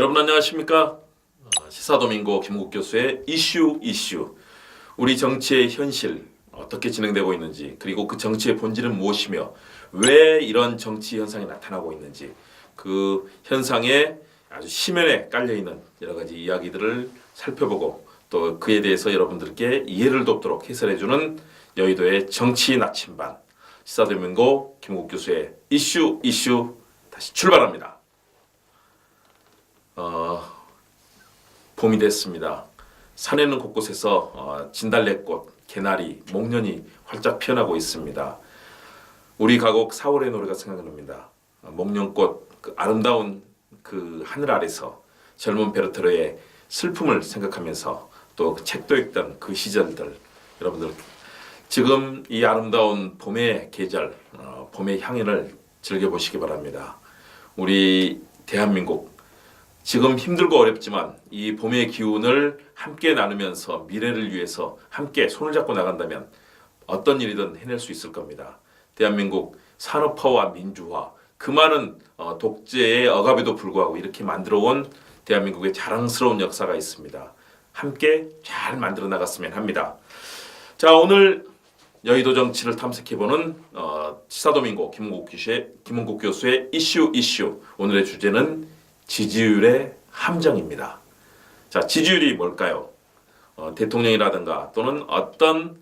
여러분 안녕하십니까? 시사도민고 김국 교수의 이슈 우리 정치의 현실 어떻게 진행되고 있는지, 그리고 그 정치의 본질은 무엇이며 왜 이런 정치 현상이 나타나고 있는지, 그 현상에 아주 심연에 깔려있는 여러 가지 이야기들을 살펴보고 또 그에 대해서 여러분들께 이해를 돕도록 해설해주는 여의도의 정치 나침반 시사도민고 김국 교수의 이슈 다시 출발합니다. 봄이 됐습니다. 산에는 곳곳에서 진달래꽃, 개나리, 목련이 활짝 피어나고 있습니다. 우리 가곡 4월의 노래가 생각납니다. 목련꽃, 그 아름다운 그 하늘 아래서 젊은 베르테르의 슬픔을 생각하면서 또 그 책도 읽던 그 시절들, 여러분들 지금 이 아름다운 봄의 계절, 봄의 향연을 즐겨보시기 바랍니다. 우리 대한민국 지금 힘들고 어렵지만 이 봄의 기운을 함께 나누면서 미래를 위해서 함께 손을 잡고 나간다면 어떤 일이든 해낼 수 있을 겁니다. 대한민국 산업화와 민주화, 그 많은 독재의 억압에도 불구하고 이렇게 만들어온 대한민국의 자랑스러운 역사가 있습니다. 함께 잘 만들어 나갔으면 합니다. 자, 오늘 여의도 정치를 탐색해보는 시사도민고 김은국 교수의 이슈. 오늘의 주제는 지지율의 함정입니다. 자, 지지율이 뭘까요? 대통령이라든가 또는 어떤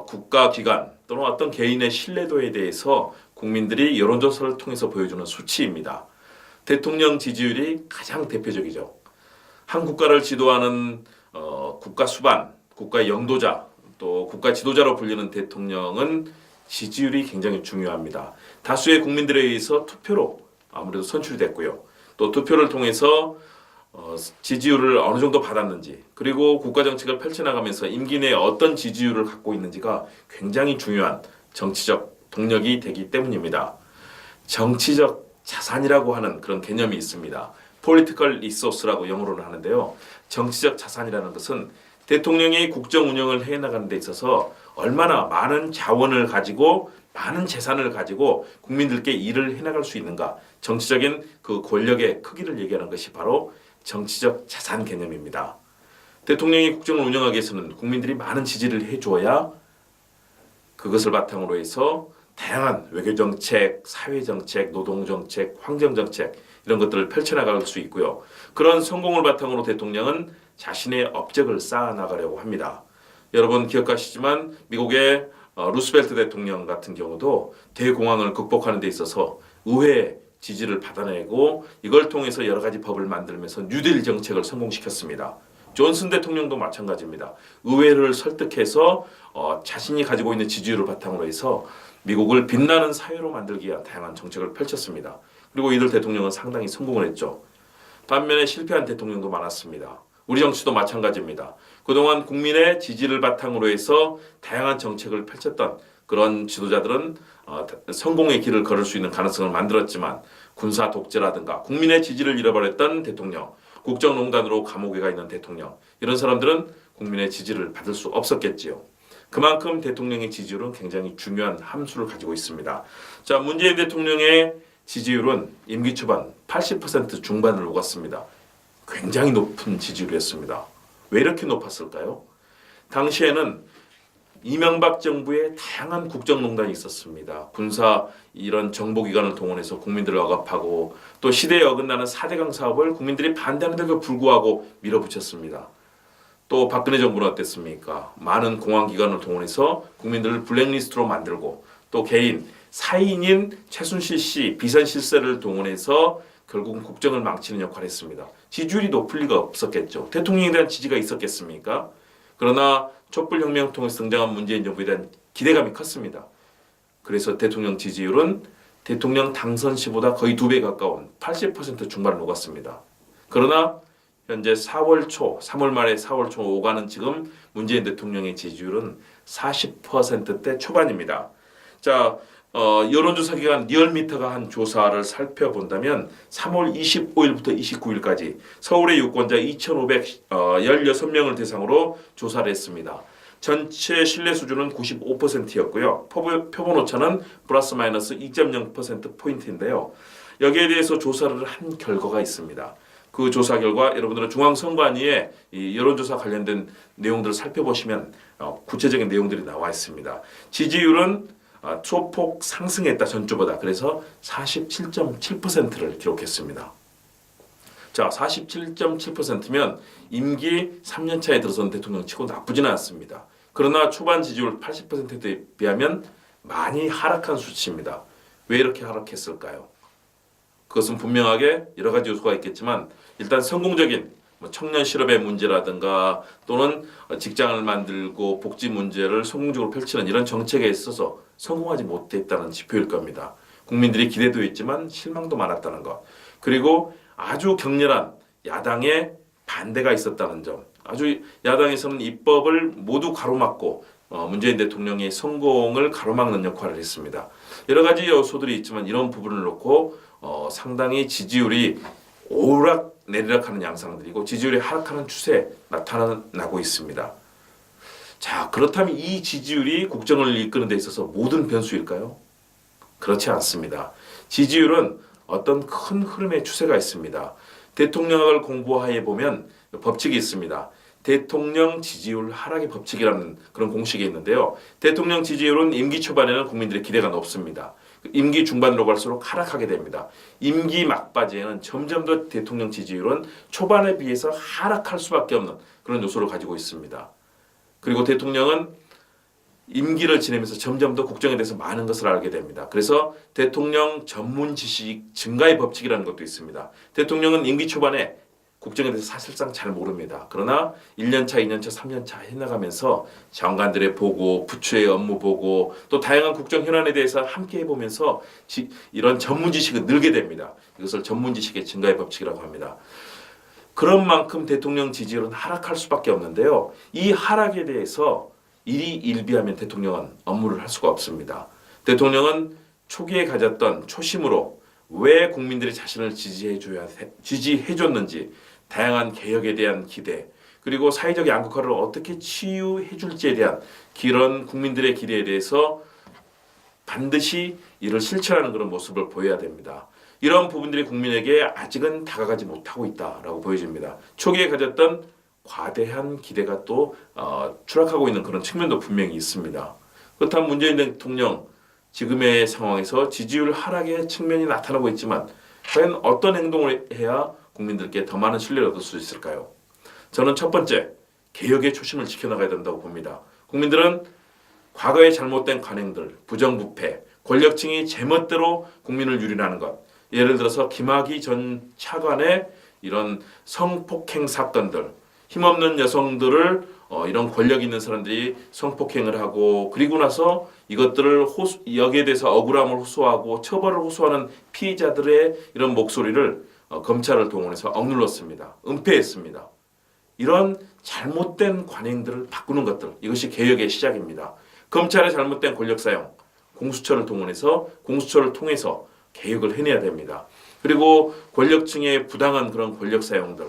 국가기관 또는 어떤 개인의 신뢰도에 대해서 국민들이 여론조사를 통해서 보여주는 수치입니다. 대통령 지지율이 가장 대표적이죠. 한 국가를 지도하는 국가 수반, 국가 영도자, 또 국가 지도자로 불리는 대통령은 지지율이 굉장히 중요합니다. 다수의 국민들에 의해서 투표로 아무래도 선출됐고요. 또 투표를 통해서 지지율을 어느 정도 받았는지, 그리고 국가정책을 펼쳐나가면서 임기 내에 어떤 지지율을 갖고 있는지가 굉장히 중요한 정치적 동력이 되기 때문입니다. 정치적 자산이라고 하는 그런 개념이 있습니다. Political resource라고 영어로는 하는데요. 정치적 자산이라는 것은 대통령이 국정 운영을 해나가는 데 있어서 얼마나 많은 자원을 가지고 많은 재산을 가지고 국민들께 일을 해나갈 수 있는가, 정치적인 그 권력의 크기를 얘기하는 것이 바로 정치적 자산 개념입니다. 대통령이 국정을 운영하기 위해서는 국민들이 많은 지지를 해줘야 그것을 바탕으로 해서 다양한 외교정책, 사회정책, 노동정책, 환경정책 이런 것들을 펼쳐나갈 수 있고요. 그런 성공을 바탕으로 대통령은 자신의 업적을 쌓아나가려고 합니다. 여러분 기억하시지만 미국의 루스벨트 대통령 같은 경우도 대공황을 극복하는 데 있어서 의회 지지를 받아내고 이걸 통해서 여러 가지 법을 만들면서 뉴딜 정책을 성공시켰습니다. 존슨 대통령도 마찬가지입니다. 의회를 설득해서 자신이 가지고 있는 지지율을 바탕으로 해서 미국을 빛나는 사회로 만들기 위한 다양한 정책을 펼쳤습니다. 그리고 이들 대통령은 상당히 성공을 했죠. 반면에 실패한 대통령도 많았습니다. 우리 정치도 마찬가지입니다. 그동안 국민의 지지를 바탕으로 해서 다양한 정책을 펼쳤던 그런 지도자들은 성공의 길을 걸을 수 있는 가능성을 만들었지만 군사 독재라든가 국민의 지지를 잃어버렸던 대통령, 국정농단으로 감옥에 가 있는 대통령, 이런 사람들은 국민의 지지를 받을 수 없었겠지요. 그만큼 대통령의 지지율은 굉장히 중요한 함수를 가지고 있습니다. 자, 문재인 대통령의 지지율은 임기 초반 80% 중반을 오갔습니다. 굉장히 높은 지지율이었습니다. 왜 이렇게 높았을까요? 당시에는 이명박 정부의 다양한 국정농단이 있었습니다. 군사 이런 정보기관을 동원해서 국민들을 억압하고 또 시대에 어긋나는 4대강 사업을 국민들이 반대하는데도 불구하고 밀어붙였습니다. 또 박근혜 정부는 어땠습니까? 많은 공안기관을 동원해서 국민들을 블랙리스트로 만들고 또 개인 사인인 최순실 씨 비선실세를 동원해서 결국은 국정을 망치는 역할을 했습니다. 지지율이 높을 리가 없었겠죠. 대통령에 대한 지지가 있었겠습니까? 그러나 촛불혁명을 통해서 등장한 문재인 정부에 대한 기대감이 컸습니다. 그래서 대통령 지지율은 대통령 당선 시보다 거의 2배 가까운 80% 중반을 오갔습니다. 그러나 현재 3월 말에 4월 초 오가는 지금 문재인 대통령의 지지율은 40%대 초반입니다. 자, 여론조사 기관 리얼미터가 한 조사를 살펴본다면 3월 25일부터 29일까지 서울의 유권자 2,516명을 대상으로 조사를 했습니다. 전체 신뢰 수준은 95%였고요. 표본 오차는 플러스 마이너스 2.0%포인트인데요. 여기에 대해서 조사를 한 결과가 있습니다. 그 조사 결과 여러분들은 중앙선관위의 이 여론조사 관련된 내용들을 살펴보시면 구체적인 내용들이 나와 있습니다. 지지율은 소폭 상승했다 전주보다. 그래서 47.7%를 기록했습니다. 자, 47.7%면 임기 3년 차에 들어선 대통령 치고 나쁘지는 않습니다. 그러나 초반 지지율 80%에 비하면 많이 하락한 수치입니다. 왜 이렇게 하락했을까요? 그것은 분명하게 여러 가지 요소가 있겠지만 일단 성공적인 청년 실업의 문제라든가 또는 직장을 만들고 복지 문제를 성공적으로 펼치는 이런 정책에 있어서 성공하지 못했다는 지표일 겁니다. 국민들이 기대도 했지만 실망도 많았다는 것. 그리고 아주 격렬한 야당의 반대가 있었다는 점. 아주 야당에서는 입법을 모두 가로막고 문재인 대통령의 성공을 가로막는 역할을 했습니다. 여러 가지 요소들이 있지만 이런 부분을 놓고 상당히 지지율이 오락 내리락하는 양상들이고 지지율이 하락하는 추세 나타나고 있습니다. 자, 그렇다면 이 지지율이 국정을 이끄는 데 있어서 모든 변수일까요? 그렇지 않습니다. 지지율은 어떤 큰 흐름의 추세가 있습니다. 대통령학을 공부하에 보면 법칙이 있습니다. 대통령 지지율 하락의 법칙이라는 그런 공식이 있는데요. 대통령 지지율은 임기 초반에는 국민들의 기대가 높습니다. 임기 중반으로 갈수록 하락하게 됩니다. 임기 막바지에는 점점 더 대통령 지지율은 초반에 비해서 하락할 수밖에 없는 그런 요소를 가지고 있습니다. 그리고 대통령은 임기를 지내면서 점점 더 국정에 대해서 많은 것을 알게 됩니다. 그래서 대통령 전문 지식 증가의 법칙이라는 것도 있습니다. 대통령은 임기 초반에 국정에 대해서 사실상 잘 모릅니다. 그러나 1년차, 2년차, 3년차 해나가면서 장관들의 보고, 부처의 업무 보고, 또 다양한 국정 현안에 대해서 함께 해보면서 이런 전문 지식을 늘게 됩니다. 이것을 전문 지식의 증가의 법칙이라고 합니다. 그런 만큼 대통령 지지율은 하락할 수밖에 없는데요. 이 하락에 대해서 일희일비하면 대통령은 업무를 할 수가 없습니다. 대통령은 초기에 가졌던 초심으로 왜 국민들이 자신을 지지해줬는지 다양한 개혁에 대한 기대 그리고 사회적 양극화를 어떻게 치유해 줄지에 대한 그런 국민들의 기대에 대해서 반드시 이를 실천하는 그런 모습을 보여야 됩니다. 이런 부분들이 국민에게 아직은 다가가지 못하고 있다라고 보여집니다. 초기에 가졌던 과대한 기대가 또 추락하고 있는 그런 측면도 분명히 있습니다. 그렇다면 문재인 대통령 지금의 상황에서 지지율 하락의 측면이 나타나고 있지만 과연 어떤 행동을 해야 국민들께 더 많은 신뢰를 얻을 수 있을까요? 저는 첫 번째, 개혁의 초심을 지켜나가야 된다고 봅니다. 국민들은 과거의 잘못된 관행들, 부정부패, 권력층이 제멋대로 국민을 유린하는 것, 예를 들어서 김학의 전 차관의 이런 성폭행 사건들, 힘없는 여성들을 이런 권력 있는 사람들이 성폭행을 하고 그리고 나서 이것들을 여기에 대해서 억울함을 호소하고 처벌을 호소하는 피해자들의 이런 목소리를 검찰을 동원해서 억눌렀습니다. 은폐했습니다. 이런 잘못된 관행들을 바꾸는 것들, 이것이 개혁의 시작입니다. 검찰의 잘못된 권력 사용, 공수처를 통해서 개혁을 해내야 됩니다. 그리고 권력층의 부당한 그런 권력 사용들,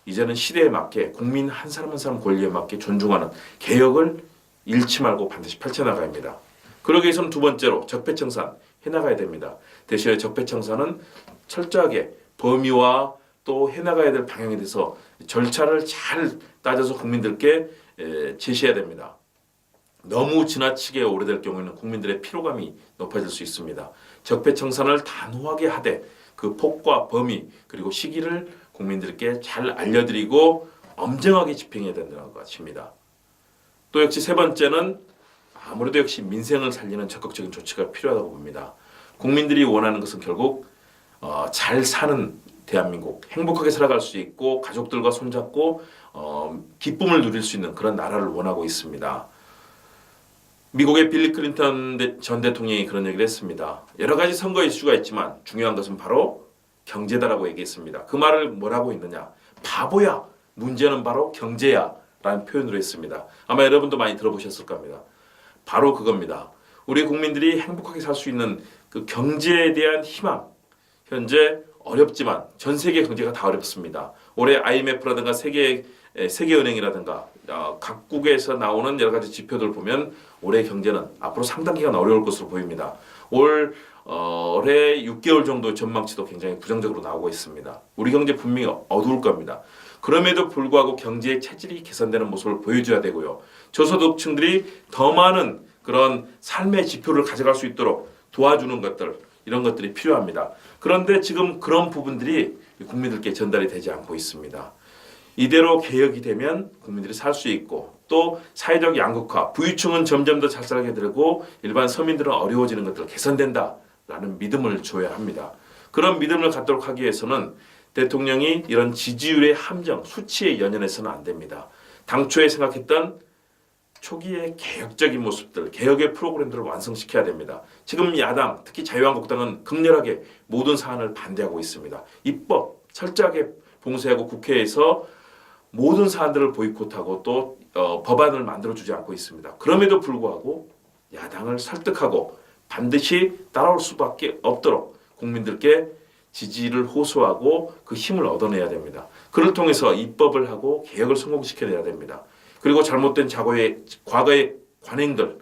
이제는 시대에 맞게 국민 한 사람 한 사람 권리에 맞게 존중하는 개혁을 잃지 말고 반드시 펼쳐나가야 합니다. 그러기 위해서는 두 번째로 적폐청산 해나가야 됩니다. 대신에 적폐청산은 철저하게 범위와 또 해나가야 될 방향에 대해서 절차를 잘 따져서 국민들께 제시해야 됩니다. 너무 지나치게 오래될 경우에는 국민들의 피로감이 높아질 수 있습니다. 적폐청산을 단호하게 하되 그 폭과 범위 그리고 시기를 국민들께 잘 알려드리고 엄정하게 집행해야 된다는 것입니다. 또 역시 세 번째는 아무래도 역시 민생을 살리는 적극적인 조치가 필요하다고 봅니다. 국민들이 원하는 것은 결국 잘 사는 대한민국, 행복하게 살아갈 수 있고 가족들과 손잡고 기쁨을 누릴 수 있는 그런 나라를 원하고 있습니다. 미국의 빌리 클린턴 전 대통령이 그런 얘기를 했습니다. 여러 가지 선거 이슈가 있지만 중요한 것은 바로 경제다라고 얘기했습니다. 그 말을 뭐라고 했느냐? 바보야, 문제는 바로 경제야 라는 표현으로 했습니다. 아마 여러분도 많이 들어보셨을 겁니다. 바로 그겁니다. 우리 국민들이 행복하게 살 수 있는 그 경제에 대한 희망, 현재 어렵지만 전 세계 경제가 다 어렵습니다. 올해 IMF라든가 세계 세계은행이라든가 각국에서 나오는 여러 가지 지표들 보면 올해 경제는 앞으로 상당 기간 어려울 것으로 보입니다. 올해 6개월 정도 전망치도 굉장히 부정적으로 나오고 있습니다. 우리 경제 분명히 어두울 겁니다. 그럼에도 불구하고 경제의 체질이 개선되는 모습을 보여줘야 되고요. 저소득층들이 더 많은 그런 삶의 지표를 가져갈 수 있도록 도와주는 것들, 이런 것들이 필요합니다. 그런데 지금 그런 부분들이 국민들께 전달이 되지 않고 있습니다. 이대로 개혁이 되면 국민들이 살 수 있고 또 사회적 양극화, 부유층은 점점 더 잘 살게 되고 일반 서민들은 어려워지는 것들 개선된다라는 믿음을 줘야 합니다. 그런 믿음을 갖도록 하기 위해서는 대통령이 이런 지지율의 함정, 수치에 연연해서는 안 됩니다. 당초에 생각했던 초기의 개혁적인 모습들, 개혁의 프로그램들을 완성시켜야 됩니다. 지금 야당, 특히 자유한국당은 극렬하게 모든 사안을 반대하고 있습니다. 입법 철저하게 봉쇄하고 국회에서 모든 사안들을 보이콧하고 또 법안을 만들어주지 않고 있습니다. 그럼에도 불구하고 야당을 설득하고 반드시 따라올 수밖에 없도록 국민들께 지지를 호소하고 그 힘을 얻어내야 됩니다. 그를 통해서 입법을 하고 개혁을 성공시켜내야 됩니다. 그리고 잘못된 과거의 관행들,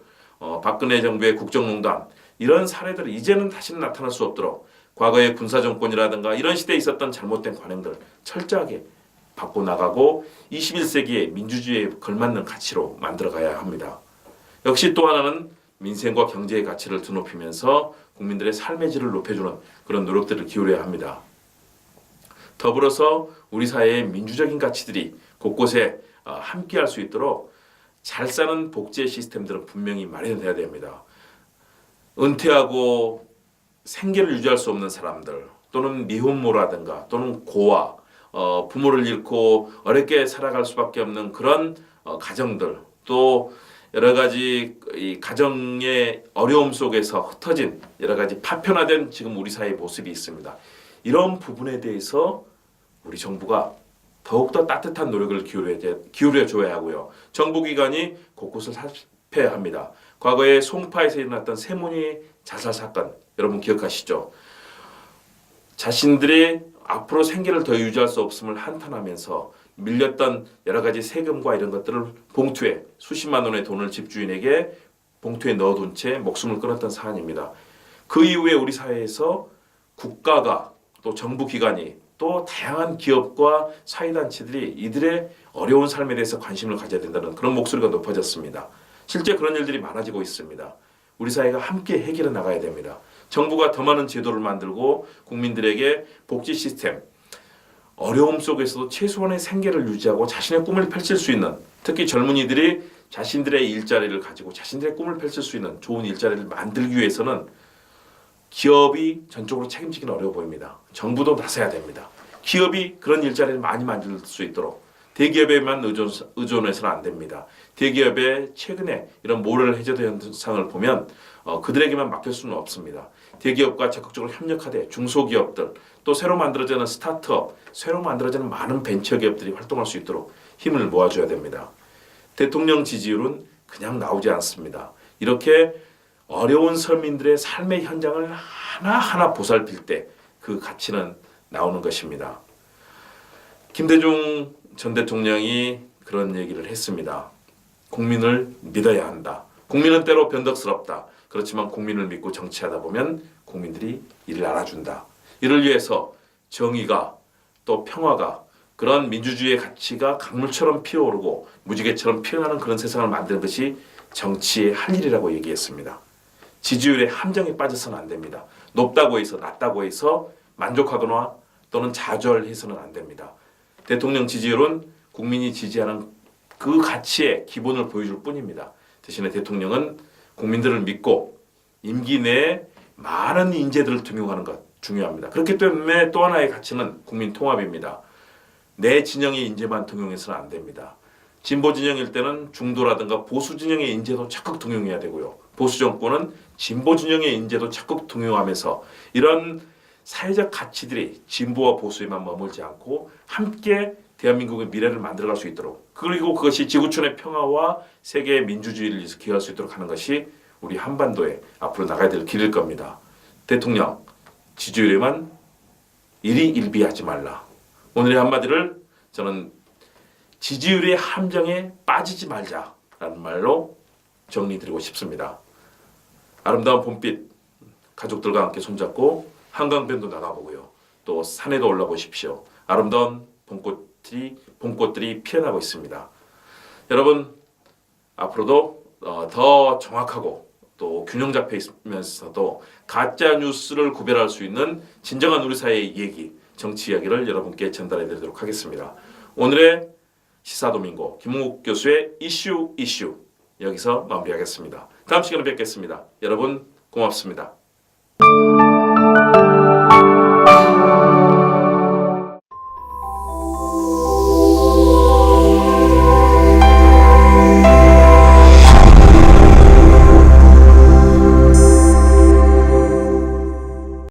박근혜 정부의 국정농단 이런 사례들 이제는 다시는 나타날 수 없도록 과거의 군사정권이라든가 이런 시대에 있었던 잘못된 관행들 철저하게 바꿔나가고 21세기의 민주주의에 걸맞는 가치로 만들어가야 합니다. 역시 또 하나는 민생과 경제의 가치를 드높이면서 국민들의 삶의 질을 높여주는 그런 노력들을 기울여야 합니다. 더불어서 우리 사회의 민주적인 가치들이 곳곳에 함께할 수 있도록 잘 사는 복지 시스템들은 분명히 마련돼야 됩니다. 은퇴하고 생계를 유지할 수 없는 사람들 또는 미혼모라든가 또는 고아, 부모를 잃고 어렵게 살아갈 수밖에 없는 그런 가정들 또 여러 가지 이 가정의 어려움 속에서 흩어진 여러 가지 파편화된 지금 우리 사회의 모습이 있습니다. 이런 부분에 대해서 우리 정부가 더욱더 따뜻한 노력을 기울여줘야 하고요. 정부기관이 곳곳을 살펴야 합니다. 과거에 송파에서 일어났던 세모니 자살 사건 여러분 기억하시죠? 자신들이 앞으로 생계를 더 유지할 수 없음을 한탄하면서 밀렸던 여러 가지 세금과 이런 것들을 봉투에 수십만 원의 돈을 집주인에게 봉투에 넣어둔 채 목숨을 끊었던 사안입니다. 그 이후에 우리 사회에서 국가가 또 정부기관이 또 다양한 기업과 사회단체들이 이들의 어려운 삶에 대해서 관심을 가져야 된다는 그런 목소리가 높아졌습니다. 실제 그런 일들이 많아지고 있습니다. 우리 사회가 함께 해결해 나가야 됩니다. 정부가 더 많은 제도를 만들고 국민들에게 복지 시스템, 어려움 속에서도 최소한의 생계를 유지하고 자신의 꿈을 펼칠 수 있는 특히 젊은이들이 자신들의 일자리를 가지고 자신들의 꿈을 펼칠 수 있는 좋은 일자리를 만들기 위해서는 기업이 전적으로 책임지기는 어려워 보입니다. 정부도 나서야 됩니다. 기업이 그런 일자리를 많이 만들 수 있도록 대기업에만 의존해서는 안 됩니다. 대기업의 최근에 이런 모럴 해저드 현상을 보면 그들에게만 맡길 수는 없습니다. 대기업과 적극적으로 협력하되 중소기업들 또 새로 만들어지는 스타트업, 새로 만들어지는 많은 벤처기업들이 활동할 수 있도록 힘을 모아줘야 됩니다. 대통령 지지율은 그냥 나오지 않습니다. 이렇게 어려운 서민들의 삶의 현장을 하나하나 보살필 때 그 가치는 나오는 것입니다. 김대중 전 대통령이 그런 얘기를 했습니다. 국민을 믿어야 한다. 국민은 때로 변덕스럽다. 그렇지만 국민을 믿고 정치하다 보면 국민들이 이를 알아준다. 이를 위해서 정의가 또 평화가 그런 민주주의의 가치가 강물처럼 피어오르고 무지개처럼 피어나는 그런 세상을 만드는 것이 정치의 할 일이라고 얘기했습니다. 지지율의 함정에 빠져서는 안 됩니다. 높다고 해서 낮다고 해서 만족하거나 또는 좌절해서는 안 됩니다. 대통령 지지율은 국민이 지지하는 그 가치의 기본을 보여줄 뿐입니다. 대신에 대통령은 국민들을 믿고 임기 내에 많은 인재들을 등용하는 것 중요합니다. 그렇기 때문에 또 하나의 가치는 국민 통합입니다. 내 진영의 인재만 등용해서는 안 됩니다. 진보 진영일 때는 중도라든가 보수 진영의 인재도 적극 등용해야 되고요. 보수 정권은 진보 진영의 인재도 적극 등용하면서 이런 사회적 가치들이 진보와 보수에만 머물지 않고 함께 대한민국의 미래를 만들어갈 수 있도록 그리고 그것이 지구촌의 평화와 세계의 민주주의를 위해서 기여할 수 있도록 하는 것이 우리 한반도에 앞으로 나가야 될 길일 겁니다. 대통령 지지율에만 일희일비하지 말라. 오늘의 한마디를 저는 지지율의 함정에 빠지지 말자라는 말로 정리드리고 싶습니다. 아름다운 봄빛 가족들과 함께 손잡고 한강변도 나가보고요. 또 산에도 올라보십시오. 아름다운 봄꽃들이 피어나고 있습니다. 여러분 앞으로도 더 정확하고 또 균형 잡혀 있으면서도 가짜 뉴스를 구별할 수 있는 진정한 우리 사회의 얘기, 정치 이야기를 여러분께 전달해 드리도록 하겠습니다. 오늘의 시사도민고 김웅국 교수의 이슈 여기서 마무리하겠습니다. 다음 시간에 뵙겠습니다. 여러분 고맙습니다.